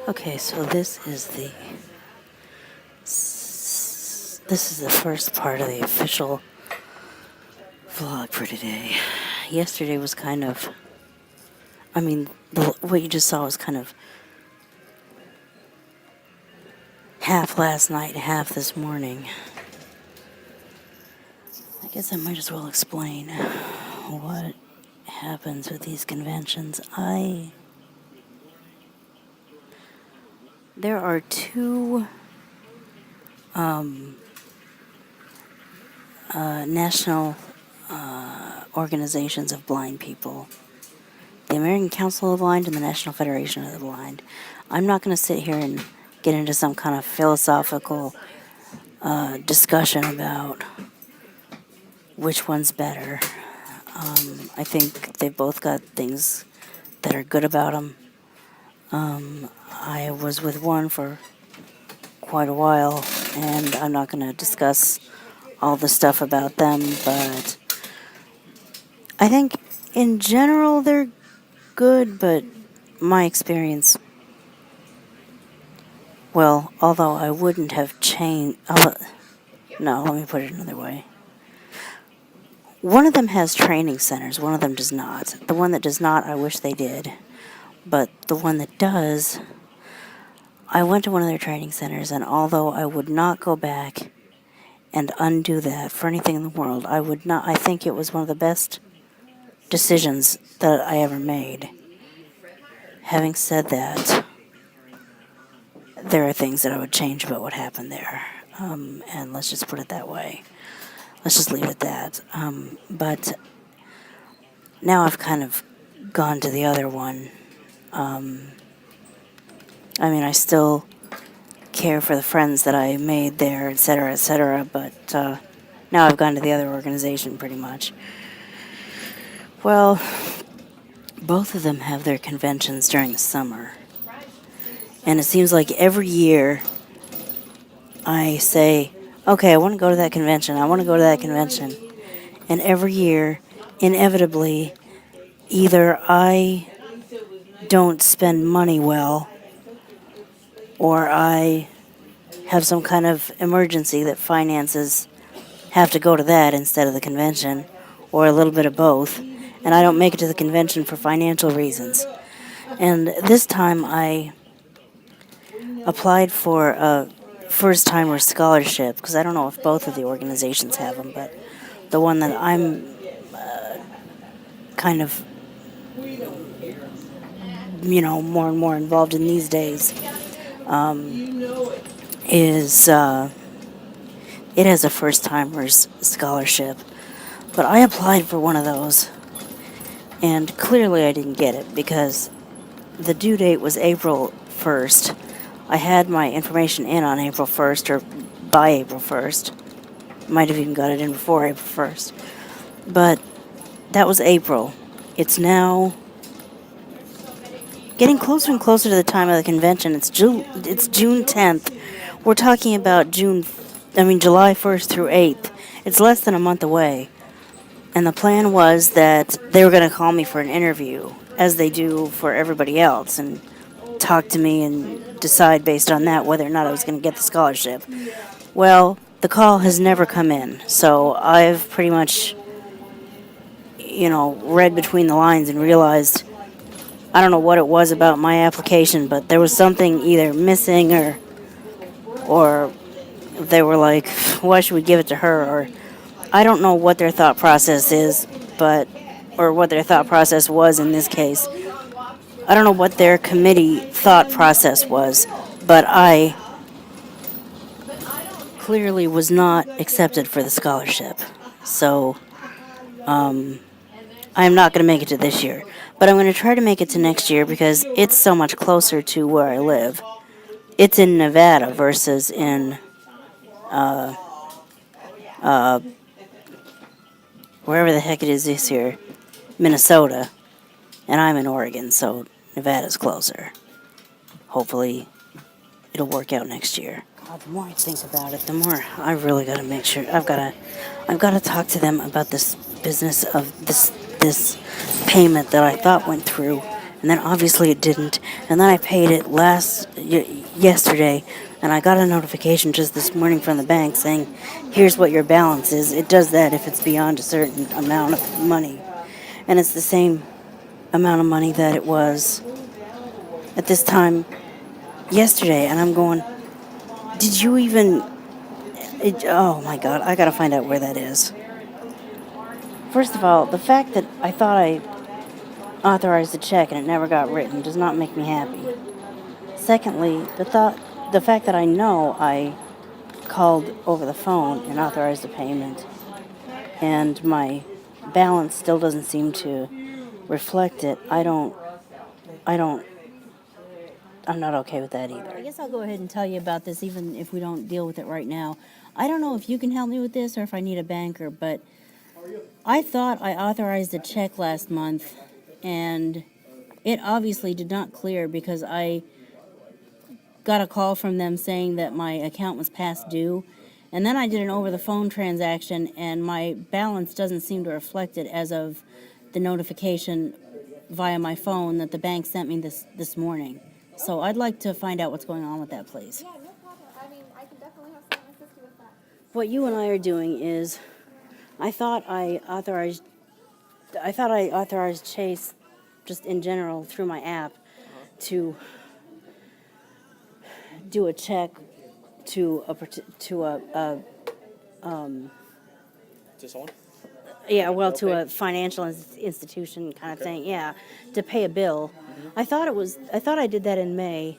Okay, so this is the first part of the official vlog for today. Yesterday was kind of, what you just saw was kind of half last night, half this morning. I guess I might as well explain what happens with these conventions. There are two national organizations of blind people: the American Council of the Blind and the National Federation of the Blind. I'm not going to sit here and get into some kind of philosophical discussion about which one's better. I think they've both got things that are good about them. I was with one for quite a while, and I'm not going to discuss all the stuff about them, but I think in general they're good, but my experience, well, although I wouldn't have changed, no, let me put it another way. One of them has training centers, one of them does not. The one that does not, I wish they did. But the one that does, I went to one of their training centers, and although I would not go back and undo that for anything in the world, I think it was one of the best decisions that I ever made. Having said that, there are things that I would change about what happened there. And let's just put it that way. Let's just leave it at that. But now I've kind of gone to the other one. I still care for the friends that I made there, etc., but now I've gone to the other organization pretty much. Well, both of them have their conventions during the summer. And it seems like every year I say, okay, I want to go to that convention, And every year, inevitably, either I don't spend money well, or I have some kind of emergency that finances have to go to that instead of the convention, or a little bit of both, and I don't make it to the convention for financial reasons. And this time I applied for a first-timer scholarship, because I don't know if both of the organizations have them, but the one that I'm kind of, more and more involved in these days, is it has a first-timers scholarship. But I applied for one of those, and clearly I didn't get it because the due date was April 1st. I had my information in on April 1st or by April 1st. Might have even got it in before April 1st. But that was April. It's now getting closer and closer to the time of the convention. It's June 10th. We're talking about July 1st through 8th. It's less than a month away. And the plan was that they were going to call me for an interview, as they do for everybody else, and talk to me and decide based on that whether or not I was going to get the scholarship. Well, the call has never come in, so I've pretty much, read between the lines and realized, I don't know what it was about my application, but there was something either missing or they were like, why should we give it to her? Or I don't know what their thought process is, or what their thought process was in this case. I don't know what their committee thought process was, but I clearly was not accepted for the scholarship. So, I'm not going to make it to this year. But I'm going to try to make it to next year because it's so much closer to where I live. It's in Nevada versus in wherever the heck it is this year, Minnesota. And I'm in Oregon, so Nevada's closer. Hopefully, it'll work out next year. The more I think about it, the more I really got to make sure. I've got to talk to them about this business of this payment that I thought went through, and then obviously it didn't, and then I paid it yesterday, and I got a notification just this morning from the bank saying, here's what your balance is. It does that if it's beyond a certain amount of money, and it's the same amount of money that it was at this time yesterday, and I'm going, did you even, oh my God, I gotta find out where that is. First of all, the fact that I thought I authorized a check and it never got written does not make me happy. Secondly, the fact that I know I called over the phone and authorized a payment, and my balance still doesn't seem to reflect it. I'm not okay with that either. I guess I'll go ahead and tell you about this, even if we don't deal with it right now. I don't know if you can help me with this or if I need a banker, but I thought I authorized a check last month, and it obviously did not clear because I got a call from them saying that my account was past due. And then I did an over-the-phone transaction, and my balance doesn't seem to reflect it as of the notification via my phone that the bank sent me this morning. So I'd like to find out what's going on with that, please. Yeah, no problem. I mean, I can definitely have someone assist you with that. What you and I are doing is, I thought I authorized Chase, just in general through my app, to do a check to someone? to a financial institution kind of thing. Yeah, to pay a bill. I thought I did that in May.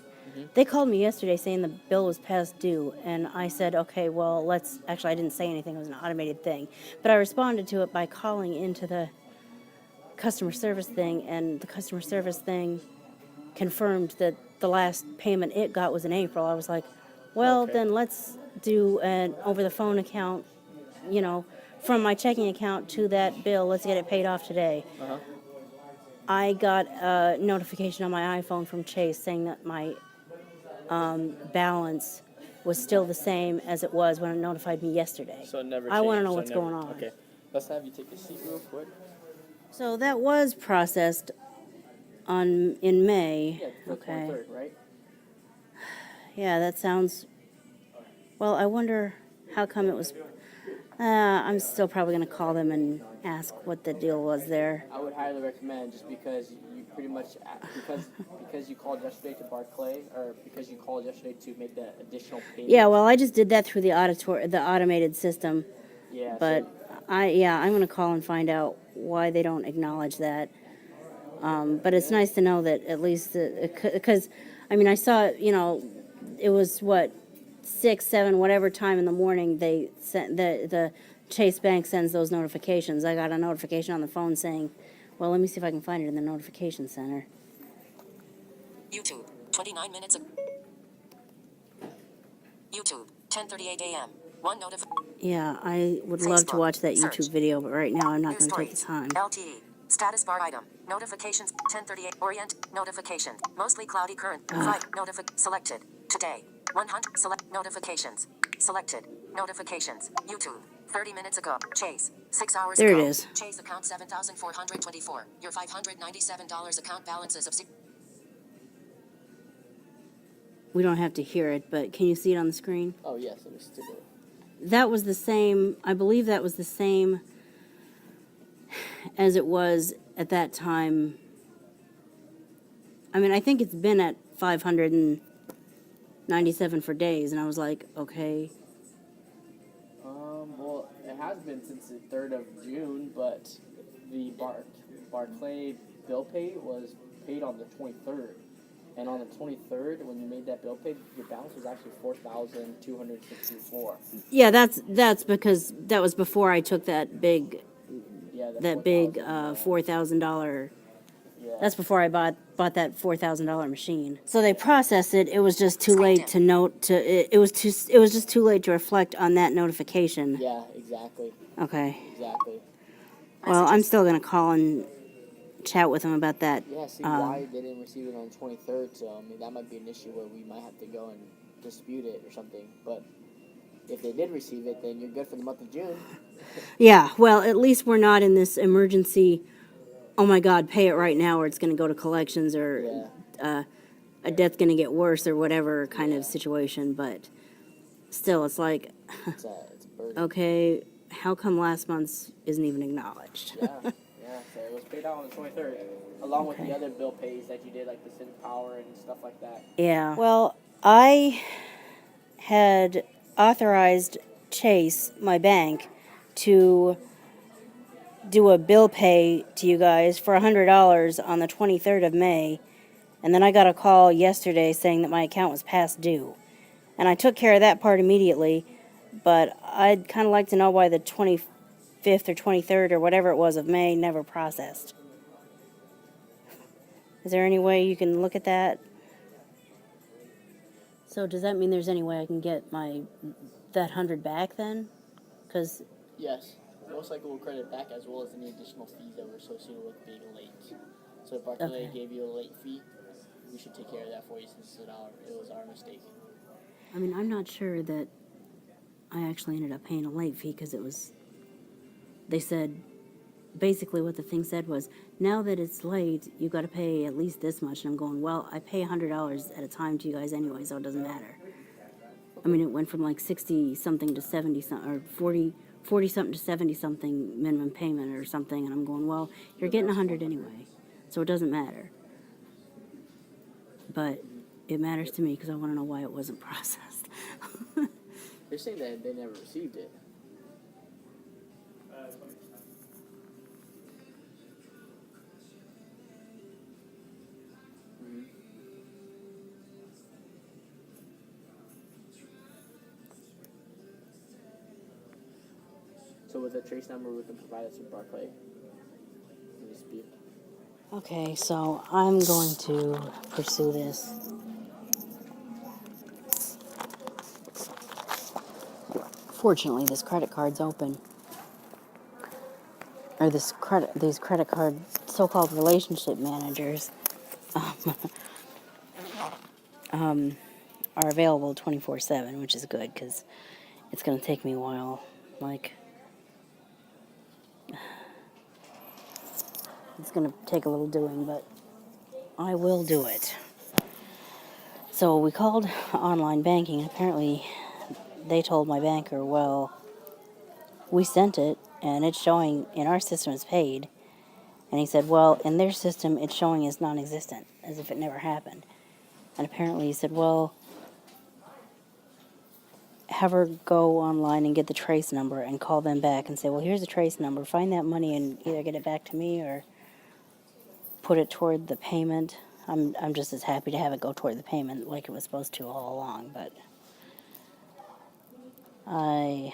They called me yesterday saying the bill was past due, and I said, okay, well, actually, I didn't say anything. It was an automated thing. But I responded to it by calling into the customer service thing, and the customer service thing confirmed that the last payment it got was in April. I was like, well, Okay. then let's do an over-the-phone account, from my checking account to that bill. Let's get it paid off today. Uh-huh. I got a notification on my iPhone from Chase saying that my balance was still the same as it was when it notified me yesterday. So it never I want to changed, know so what's never- going on. Okay. Let's have you take a seat real quick. So that was processed in May. Yeah, the Okay. 23rd, right? Yeah, that sounds. Well, I wonder how come it was. I'm still probably going to call them and ask what the deal was there. I would highly recommend, just because you pretty much because you called yesterday to Barclay, or because you called yesterday to make that additional payment. Yeah, well, I just did that through the automated system, Yeah. but I'm going to call and find out why they don't acknowledge that. But it's nice to know that at least because, I saw it was what 6, 7, whatever time in the morning they sent the Chase Bank sends those notifications. I got a notification on the phone saying, well, let me see if I can find it in the notification center. YouTube, 29 minutes. YouTube, 10:38 a.m. One Yeah, I would love to watch that YouTube video, but right now I'm not going to take the time. LTE. Status bar item. Notifications. 10:38. Orient. Notifications. Mostly cloudy current. Flight. Selected. Today. 100. Select. Notifications. Selected. Notifications. YouTube. 30 minutes ago. Chase. 6 hours There ago. it is. Chase account 7,424. Your $597 account balances of. We don't have to hear it, but can you see it on the screen? Oh yes, let me stick it. That was the same, I believe that was the same as it was at that time. I think it's been at 597 for days, and I was like, okay. Well, it has been since the 3rd of June, but the Barclay bill pay was paid on the 23rd. And on the 23rd, when you made that bill pay, your balance was actually $4,264. Yeah, that's because that was before I took that big Yeah, $4,000. Yeah. That's before I bought that $4,000 machine. So they processed it. It was just too late to note to. It was just too late to reflect on that notification. Yeah, exactly. Okay. Exactly. Well, I'm still gonna call and chat with them about that. Yeah, see why they didn't receive it on the 23rd, so that might be an issue where we might have to go and dispute it or something. But if they did receive it, then you're good for the month of June. Yeah. Well, at least we're not in this emergency oh my God, pay it right now or it's going to go to collections or a debt's going to get worse or whatever kind of situation. But still, it's like, It's a burden. okay, how come last month's isn't even acknowledged? Yeah, yeah. So it was paid out on the 23rd, along with Okay. the other bill pays that you did, like the City Power and stuff like that. Yeah. Well, I had authorized Chase, my bank, to do a bill pay to you guys for $100 on the 23rd of May, and then I got a call yesterday saying that my account was past due. And I took care of that part immediately, but I'd kind of like to know why the 25th or 23rd or whatever it was of May never processed. Is there any way you can look at that? So does that mean there's any way I can get that 100 back then? Because Yes, most likely we'll credit back as well as any additional fees that were associated with being late. So if Barclay Okay. gave you a late fee, we should take care of that for you since it was our mistake. I mean, I'm not sure that I actually ended up paying a late fee because they said, basically what the thing said was, now that it's late, you got to pay at least this much. And I'm going, well, I pay $100 at a time to you guys anyway, so it doesn't matter. I mean, it went from like 60 something to 70 something, or 40 something to 70 something minimum payment or something. And I'm going, well, you're getting 100 anyway, so it doesn't matter. But it matters to me because I want to know why it wasn't processed. They're saying that they never received it. So with the trace number, we can provide it to Barclay in dispute. Okay, so I'm going to pursue this. Fortunately, this credit card's open. Or these credit card so-called relationship managers are available 24/7, which is good because it's going to take me a while. Like, it's going to take a little doing, but I will do it. So we called online banking, and apparently they told my banker, well, we sent it, and it's showing in our system as paid. And he said, well, in their system, it's showing as non-existent, as if it never happened. And apparently he said, well, have her go online and get the trace number and call them back and say, well, here's the trace number. Find that money and either get it back to me or put it toward the payment. I'm just as happy to have it go toward the payment like it was supposed to all along, but I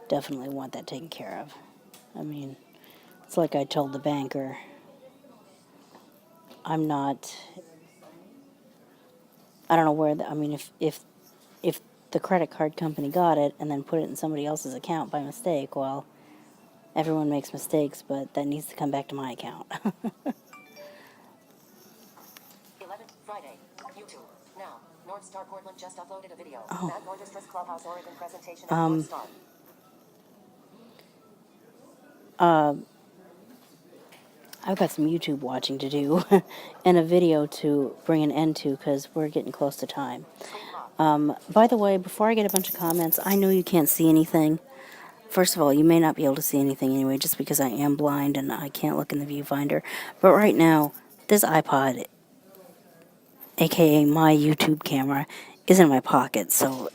definitely want that taken care of. I mean, it's like I told the banker, I don't know where, if the credit card company got it and then put it in somebody else's account by mistake, well, everyone makes mistakes, but that needs to come back to my account. 11 Friday. YouTube. Now. North Star Portland just uploaded a video. Oh. Matt Nordistra's Clubhouse Oregon presentation at North Star. I've got some YouTube watching to do and a video to bring an end to because we're getting close to time. By the way, before I get a bunch of comments, I know you can't see anything. First of all, you may not be able to see anything anyway just because I am blind and I can't look in the viewfinder. But right now, this iPod, aka my YouTube camera, is in my pocket. So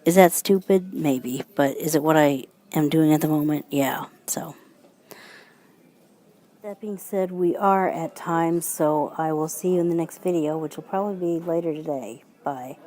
is that stupid? Maybe. But is it what I am doing at the moment? Yeah. So that being said, we are at time, so I will see you in the next video, which will probably be later today. Bye.